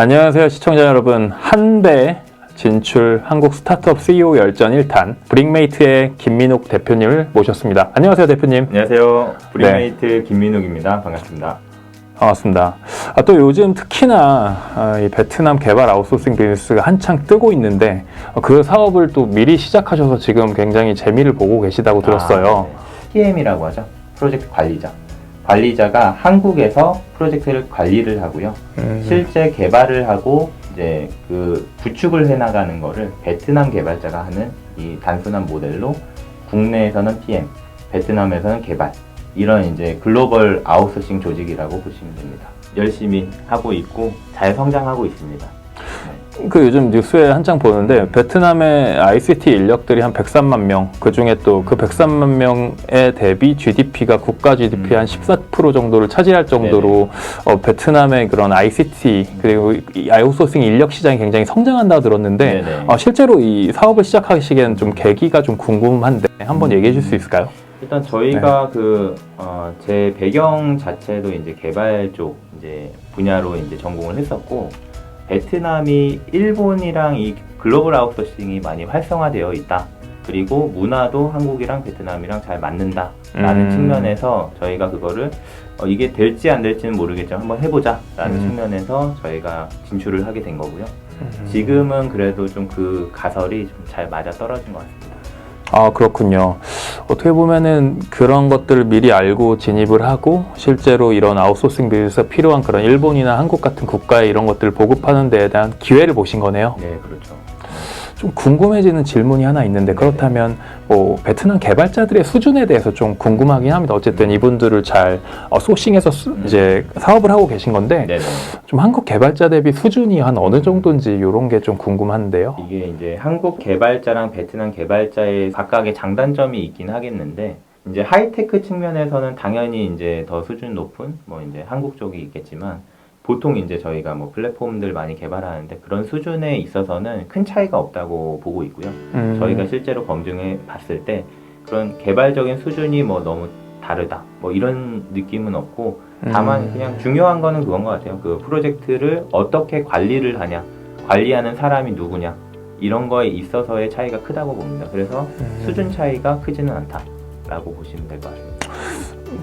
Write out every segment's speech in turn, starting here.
안녕하세요 시청자 여러분. 한배 진출 한국 스타트업 CEO 열전 1탄 브릭메이트의 김민욱 대표님을 모셨습니다. 안녕하세요 대표님. 안녕하세요. 브릭메이트 김민욱입니다. 반갑습니다. 반갑습니다. 또 요즘 특히나 이 베트남 개발 아웃소싱 비즈니스가 한창 뜨고 있는데 그 사업을 또 미리 시작하셔서 지금 굉장히 재미를 보고 계시다고 들었어요. PM이라고 하죠. 프로젝트 관리자. 관리자가 한국에서 프로젝트를 관리를 하고요. 실제 개발을 하고 이제 그 구축을 해나가는 거를 베트남 개발자가 하는 이 단순한 모델로 국내에서는 PM, 베트남에서는 개발, 이런 이제 글로벌 아웃소싱 조직이라고 보시면 됩니다. 열심히 하고 있고 잘 성장하고 있습니다. 그 요즘 뉴스에 한창 보는데 베트남의 ICT 인력들이 한 103만 명, 그 중에 또 그 103만 명에 대비 GDP가 국가 GDP 한 14% 정도를 차지할 정도로 베트남의 그런 ICT 그리고 이 아웃소싱 인력 시장이 굉장히 성장한다고 들었는데 실제로 이 사업을 시작하시기에는 좀 계기가 좀 궁금한데 한번 얘기해 줄 수 있을까요? 일단 저희가 제 배경 자체도 이제 개발 쪽 이제 분야로 이제 전공을 했었고, 베트남이 일본이랑 이 글로벌 아웃소싱이 많이 활성화되어 있다. 그리고 문화도 한국이랑 베트남이랑 잘 맞는다라는 측면에서 저희가 그거를 이게 될지 안 될지는 모르겠지만 한번 해보자라는 측면에서 저희가 진출을 하게 된 거고요. 지금은 그래도 좀 그 가설이 좀 잘 맞아 떨어진 것 같습니다. 아, 그렇군요. 어떻게 보면은 그런 것들을 미리 알고 진입을 하고 실제로 이런 아웃소싱 비즈니스가 필요한 그런 일본이나 한국 같은 국가에 이런 것들을 보급하는 데에 대한 기회를 보신 거네요. 네, 그렇죠. 좀 궁금해지는 질문이 하나 있는데, 그렇다면 뭐 베트남 개발자들의 수준에 대해서 좀 궁금하긴 합니다. 어쨌든 이분들을 잘 소싱해서 이제 사업을 하고 계신 건데 좀 한국 개발자 대비 수준이 한 어느 정도인지 이런 게 좀 궁금한데요. 이게 이제 한국 개발자랑 베트남 개발자의 각각의 장단점이 있긴 하겠는데, 이제 하이테크 측면에서는 당연히 이제 더 수준 높은 뭐 이제 한국 쪽이 있겠지만, 보통 이제 저희가 뭐 플랫폼들 많이 개발하는데 그런 수준에 있어서는 큰 차이가 없다고 보고 있고요. 저희가 실제로 검증해 봤을 때 그런 개발적인 수준이 뭐 너무 다르다 뭐 이런 느낌은 없고, 다만 그냥 중요한 거는 그건 것 같아요. 그 프로젝트를 어떻게 관리를 하냐, 관리하는 사람이 누구냐, 이런 거에 있어서의 차이가 크다고 봅니다. 그래서 수준 차이가 크지는 않다라고 보시면 될 것 같습니다.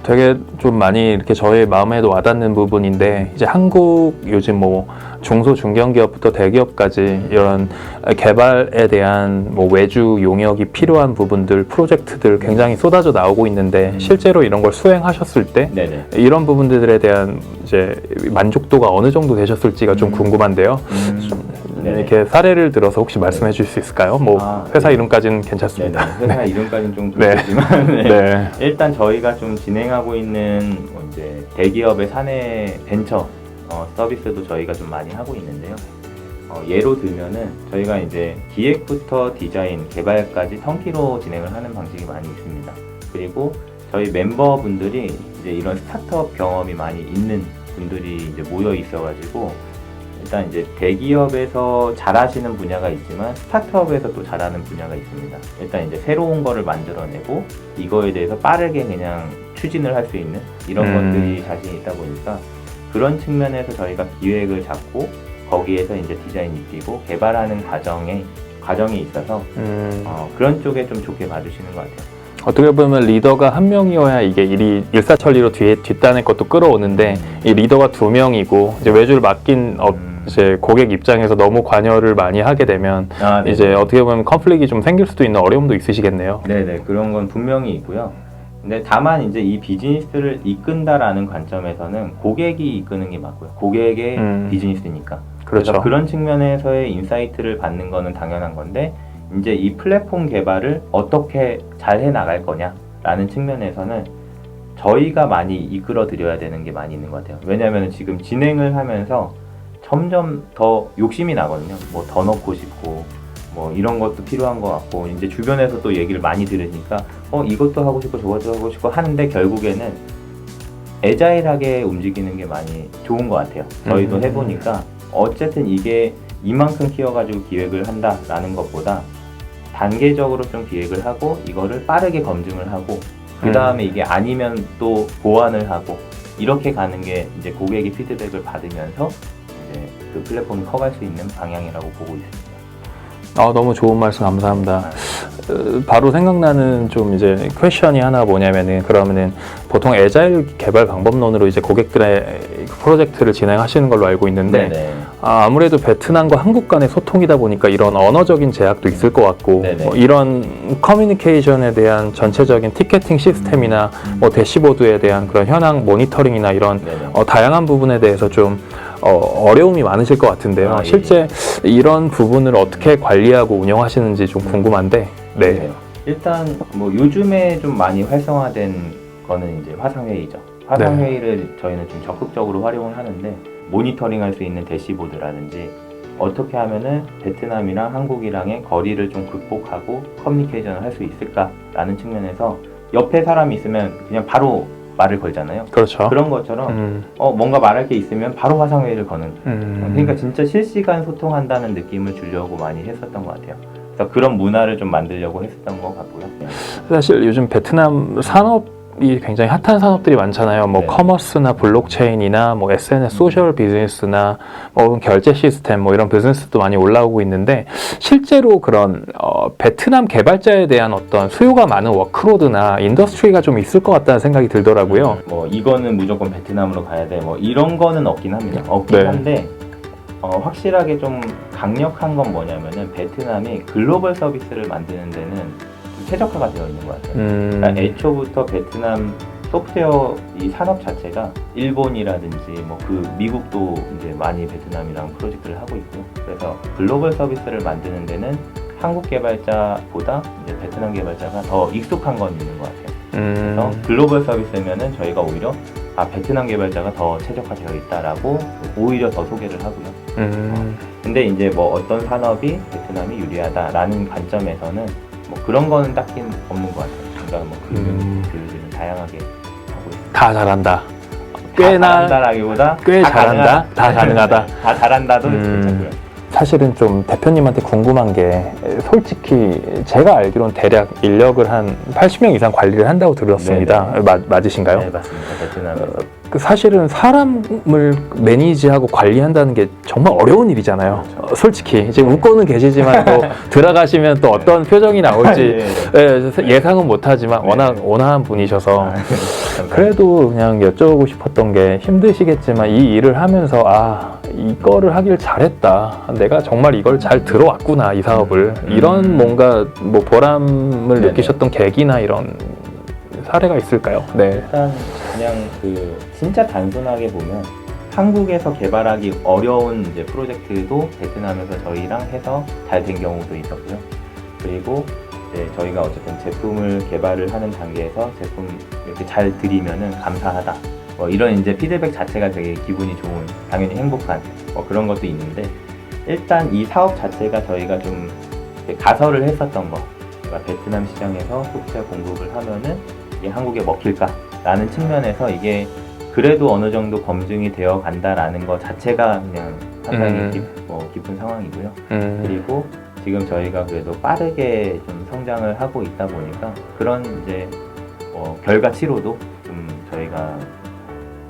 되게 좀 많이 이렇게 저의 마음에도 와닿는 부분인데, 이제 한국 요즘 뭐 중소 중견기업부터 대기업까지 이런 개발에 대한 뭐 외주 용역이 필요한 부분들, 프로젝트들 굉장히 쏟아져 나오고 있는데 실제로 이런 걸 수행하셨을 때 이런 부분들에 대한 이제 만족도가 어느 정도 되셨을지가 좀 궁금한데요. 이렇게 사례를 들어서 혹시 말씀해 주실 수 있을까요? 뭐 회사 이름까지는 괜찮습니다. 회사 이름까지는 좀 그렇지만 일단 저희가 좀 진행하고 있는 뭐 이제 대기업의 사내 벤처 서비스도 저희가 좀 많이 하고 있는데요. 예로 들면은 저희가 이제 기획부터 디자인, 개발까지 턴키로 진행을 하는 방식이 많이 있습니다. 그리고 저희 멤버분들이 이제 이런 스타트업 경험이 많이 있는 분들이 이제 모여 있어가지고, 일단 이제 대기업에서 잘하시는 분야가 있지만 스타트업에서 또 잘하는 분야가 있습니다. 일단 이제 새로운 거를 만들어내고 이거에 대해서 빠르게 그냥 추진을 할 수 있는 이런 것들이 자신 있다 보니까, 그런 측면에서 저희가 기획을 잡고 거기에서 이제 디자인 입히고 개발하는 과정이 있어서 그런 쪽에 좀 좋게 봐주시는 것 같아요. 어떻게 보면 리더가 한 명이어야 이게 일이 일사천리로 뒷단의 것도 끌어오는데 이 리더가 두 명이고 이제 외주를 맡긴 이제 고객 입장에서 너무 관여를 많이 하게 되면 이제 어떻게 보면 컨플릭이 좀 생길 수도 있는 어려움도 있으시겠네요. 네네, 그런 건 분명히 있고요. 근데 다만 이제 이 비즈니스를 이끈다라는 관점에서는 고객이 이끄는 게 맞고요. 고객의 비즈니스니까. 그렇죠. 그래서 그런 측면에서의 인사이트를 받는 거는 당연한 건데, 이제 이 플랫폼 개발을 어떻게 잘 해나갈 거냐라는 측면에서는 저희가 많이 이끌어 드려야 되는 게 많이 있는 것 같아요. 왜냐하면 지금 진행을 하면서 점점 더 욕심이 나거든요. 뭐 더 넣고 싶고 뭐 이런 것도 필요한 것 같고, 이제 주변에서 또 얘기를 많이 들으니까 이것도 하고 싶고 저것도 하고 싶고 하는데, 결국에는 애자일하게 움직이는 게 많이 좋은 것 같아요. 저희도 해보니까 어쨌든 이게 이만큼 키워가지고 기획을 한다라는 것보다 단계적으로 좀 기획을 하고 이거를 빠르게 검증을 하고 그 다음에 이게 아니면 또 보완을 하고 이렇게 가는 게 이제 고객의 피드백을 받으면서 이제 그 플랫폼이 커갈 수 있는 방향이라고 보고 있습니다. 너무 좋은 말씀 감사합니다. 바로 생각나는 좀 이제 퀘션이 하나 뭐냐면은 그러면은 보통 애자일 개발 방법론으로 이제 고객들의 프로젝트를 진행하시는 걸로 알고 있는데 네네. 아무래도 베트남과 한국 간의 소통이다 보니까 이런 언어적인 제약도 있을 것 같고 네네. 뭐 이런 커뮤니케이션에 대한 전체적인 티켓팅 시스템이나 뭐 대시보드에 대한 그런 현황 모니터링이나 이런 네네. 다양한 부분에 대해서 좀 어려움이 많으실 것 같은데요. 예. 실제 이런 부분을 어떻게 관리하고 운영하시는지 좀 궁금한데. 네. 일단 뭐 요즘에 좀 많이 활성화된 거는 이제 화상회의죠. 화상회의를 저희는 좀 적극적으로 활용을 하는데 모니터링할 수 있는 대시보드라든지 어떻게 하면은 베트남이랑 한국이랑의 거리를 좀 극복하고 커뮤니케이션을 할 수 있을까라는 측면에서 옆에 사람이 있으면 그냥 바로 말을 걸잖아요. 그렇죠. 그런 것처럼 뭔가 말할 게 있으면 바로 화상회의를 거는 그러니까 진짜 실시간 소통한다는 느낌을 주려고 많이 했었던 것 같아요. 그래서 그런 문화를 좀 만들려고 했었던 것 같고요. 사실 요즘 베트남 산업이 굉장히 핫한 산업들이 많잖아요. 뭐 네. 커머스나 블록체인이나 뭐 SNS 소셜 비즈니스나 뭐 결제 시스템 뭐 이런 비즈니스도 많이 올라오고 있는데 실제로 그런 베트남 개발자에 대한 어떤 수요가 많은 워크로드나 인더스트리가 좀 있을 것 같다는 생각이 들더라고요. 뭐 이거는 무조건 베트남으로 가야 돼. 뭐 이런 거는 없긴 합니다. 없긴 네. 한데 확실하게 좀 강력한 건 뭐냐면은 베트남이 글로벌 서비스를 만드는 데는 좀 최적화가 되어 있는 것 같아요. 그러니까 애초부터 베트남 소프트웨어 이 산업 자체가 일본이라든지 뭐 그 미국도 이제 많이 베트남이랑 프로젝트를 하고 있고요. 그래서 글로벌 서비스를 만드는 데는 한국 개발자보다 이제 베트남 개발자가 더 익숙한 건 있는 것 같아요. 그래서 글로벌 서비스면은 저희가 오히려 베트남 개발자가 더 최적화되어 있다라고 오히려 더 소개를 하고요. 근데 이제 뭐 어떤 산업이 베트남이 유리하다라는 관점에서는 뭐 그런 거는 딱히 없는 것 같아요. 그러니까 뭐 교육들은 다양하게 하고 있습니다. 다 잘한다. 다 잘한다라기보다 꽤 다 잘한다. 다 가능하다. 다 잘한다도 괜찮고요. 사실은 좀 대표님한테 궁금한 게 솔직히 제가 알기로는 대략 인력을 한 80명 이상 관리를 한다고 들었습니다. 맞으신가요? 네, 맞습니다. 베트남에서. 사실은 사람을 매니지하고 관리한다는 게 정말 어려운 일이잖아요. 그렇죠. 솔직히 지금 웃고는 계시지만 또 들어가시면 또 어떤 표정이 나올지 예상은 못하지만 워낙 온화한 분이셔서 그래도 그냥 여쭤보고 싶었던 게 힘드시겠지만 이 일을 하면서 이거를 하길 잘했다. 내가 정말 이걸 잘 들어왔구나 이 사업을 이런 뭔가 뭐 보람을 느끼셨던 계기나 이런 사례가 있을까요? 네. 일단 그냥 그 진짜 단순하게 보면 한국에서 개발하기 어려운 이제 프로젝트도 베트남에서 저희랑 해서 잘 된 경우도 있었고요. 그리고 이제 저희가 어쨌든 제품을 개발을 하는 단계에서 제품 이렇게 잘 드리면은 감사하다. 뭐 이런 이제 피드백 자체가 되게 기분이 좋은, 당연히 행복한 뭐 그런 것도 있는데 일단 이 사업 자체가 저희가 좀 가설을 했었던 거. 그러니까 베트남 시장에서 소프트웨어 공급을 하면은 이게 한국에 먹힐까라는 측면에서 이게 그래도 어느 정도 검증이 되어 간다라는 것 자체가 그냥 상당히 깊은 상황이고요. 그리고 지금 저희가 그래도 빠르게 좀 성장을 하고 있다 보니까 그런 이제 결과치로도 좀 저희가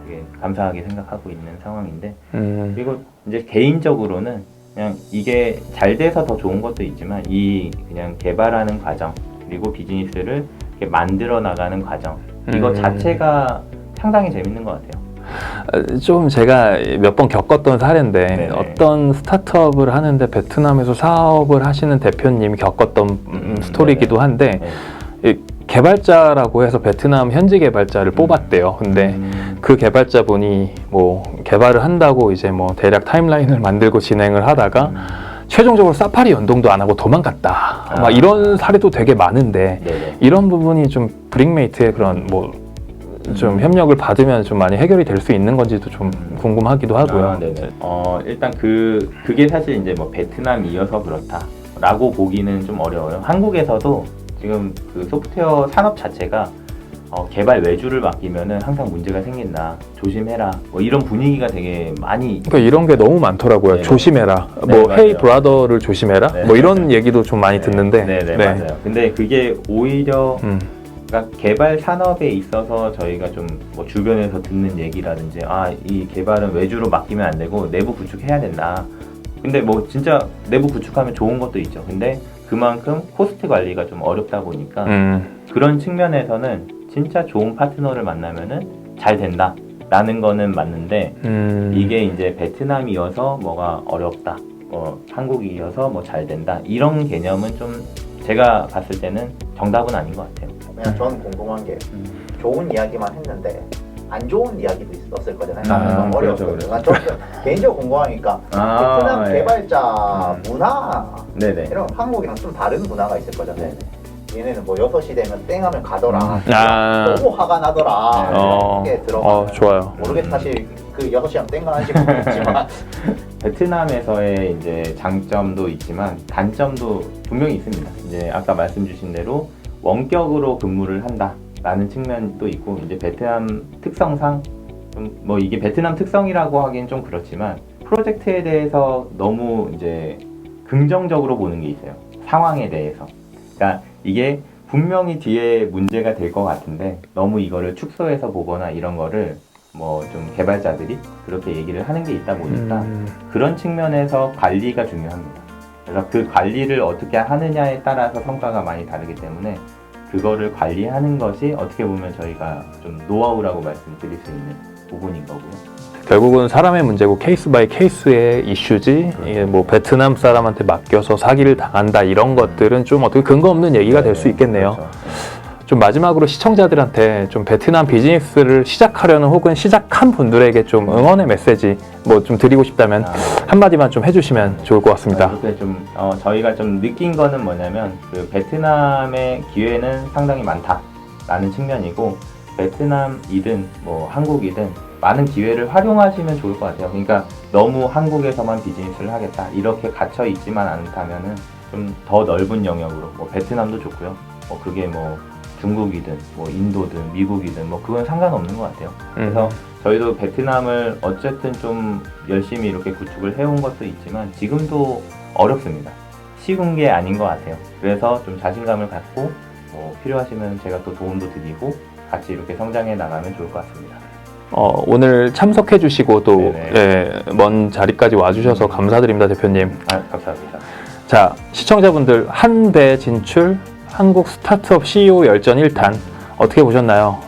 되게 감사하게 생각하고 있는 상황인데 그리고 이제 개인적으로는 그냥 이게 잘 돼서 더 좋은 것도 있지만 이 그냥 개발하는 과정 그리고 비즈니스를 이렇게 만들어 나가는 과정 이거 자체가 상당히 재밌는 것 같아요. 좀 제가 몇 번 겪었던 사례인데 네네. 어떤 스타트업을 하는데 베트남에서 사업을 하시는 대표님이 겪었던 스토리이기도 한데 개발자라고 해서 베트남 현지 개발자를 뽑았대요. 근데 그 개발자분이 뭐 개발을 한다고 이제 뭐 대략 타임라인을 만들고 진행을 하다가 최종적으로 사파리 연동도 안 하고 도망갔다. 막 이런 사례도 되게 많은데 네네. 이런 부분이 좀 브릭메이트의 그런 뭐 좀 협력을 받으면 좀 많이 해결이 될 수 있는 건지도 좀 궁금하기도 하고요. 네네. 일단 그게 사실 이제 뭐 베트남이어서 그렇다라고 보기는 좀 어려워요. 한국에서도 지금 그 소프트웨어 산업 자체가 개발 외주를 맡기면은 항상 문제가 생긴다. 조심해라. 뭐 이런 분위기가 되게 많이. 그러니까 이런 게 너무 많더라고요. 네. 조심해라. 네, 뭐 헤이 맞아요. 브라더를 조심해라. 네. 뭐 이런 얘기도 좀 많이 듣는데. 네네 맞아요. 근데 그게 오히려 그러니까 그러니까 개발 산업에 있어서 저희가 좀 뭐 주변에서 듣는 얘기라든지 이 개발은 외주로 맡기면 안 되고 내부 구축해야 된다. 근데 뭐 진짜 내부 구축하면 좋은 것도 있죠. 근데 그만큼 코스트 관리가 좀 어렵다 보니까 그런 측면에서는 진짜 좋은 파트너를 만나면은 잘 된다라는 거는 맞는데 이게 이제 베트남이어서 뭐가 어렵다, 한국이어서 뭐 잘 된다 이런 개념은 좀 제가 봤을 때는 정답은 아닌 것 같아요. 그냥 저는 궁금한 게 좋은 이야기만 했는데 안 좋은 이야기도 있었을 거잖아요. 나는 너무 어려웠거든요. 그렇죠. 난 좀 개인적으로 궁금하니까 베트남 개발자 문화 네네. 이런 한국이랑 좀 다른 문화가 있을 거잖아요. 얘네는 뭐 6시 되면 땡하면 가더라. 너무 화가 나더라. 이렇게 들어가면 좋아요. 모르겠다. 사실 그 6시간 땡가는 식으로 있지만 베트남에서의 이제 장점도 있지만 단점도 분명히 있습니다. 이제 아까 말씀 주신 대로 원격으로 근무를 한다라는 측면도 있고 이제 베트남 특성상 좀 뭐 이게 베트남 특성이라고 하기엔 좀 그렇지만 프로젝트에 대해서 너무 이제 긍정적으로 보는 게 있어요. 상황에 대해서. 그러니까 이게 분명히 뒤에 문제가 될 것 같은데 너무 이거를 축소해서 보거나 이런 거를 뭐 좀 개발자들이 그렇게 얘기를 하는 게 있다 보니까 그런 측면에서 관리가 중요합니다. 그래서 그 관리를 어떻게 하느냐에 따라서 성과가 많이 다르기 때문에 그거를 관리하는 것이 어떻게 보면 저희가 좀 노하우라고 말씀드릴 수 있는 부분인 거고요. 결국은 사람의 문제고 케이스 바이 케이스의 이슈지 이게 뭐 베트남 사람한테 맡겨서 사기를 당한다 이런 것들은 좀 어떻게 근거 없는 얘기가 될 수 있겠네요. 그렇죠. 좀 마지막으로 시청자들한테 좀 베트남 비즈니스를 시작하려는 혹은 시작한 분들에게 좀 응원의 메시지 뭐 좀 드리고 싶다면 한마디만 좀 해주시면 좋을 것 같습니다. 이렇게 좀 저희가 좀 느낀 거는 뭐냐면 그 베트남의 기회는 상당히 많다라는 측면이고 베트남이든 뭐 한국이든 많은 기회를 활용하시면 좋을 것 같아요. 그러니까 너무 한국에서만 비즈니스를 하겠다 이렇게 gat혀 있지만 않다면은 좀 더 넓은 영역으로 뭐 베트남도 좋고요. 뭐 그게 뭐 중국이든 뭐 인도든 미국이든 뭐 그건 상관없는 것 같아요. 그래서 저희도 베트남을 어쨌든 좀 열심히 이렇게 구축을 해온 것도 있지만 지금도 어렵습니다. 쉬운 게 아닌 것 같아요. 그래서 좀 자신감을 갖고 뭐 필요하시면 제가 또 도움도 드리고 같이 이렇게 성장해 나가면 좋을 것 같습니다. 오늘 참석해 주시고 또 네네. 먼 자리까지 와주셔서 감사드립니다, 대표님. 감사합니다. 자, 시청자분들 한배 진출 한국 스타트업 CEO 열전 1탄 어떻게 보셨나요?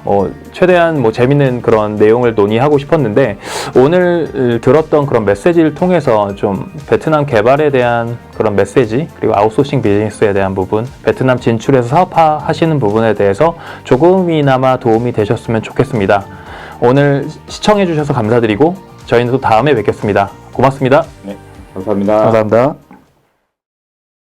최대한 뭐 재밌는 그런 내용을 논의하고 싶었는데 오늘 들었던 그런 메시지를 통해서 좀 베트남 개발에 대한 그런 메시지 그리고 아웃소싱 비즈니스에 대한 부분 베트남 진출해서 사업화 하시는 부분에 대해서 조금이나마 도움이 되셨으면 좋겠습니다. 오늘 시청해 주셔서 감사드리고 저희는 또 다음에 뵙겠습니다. 고맙습니다. 네, 감사합니다. 감사합니다.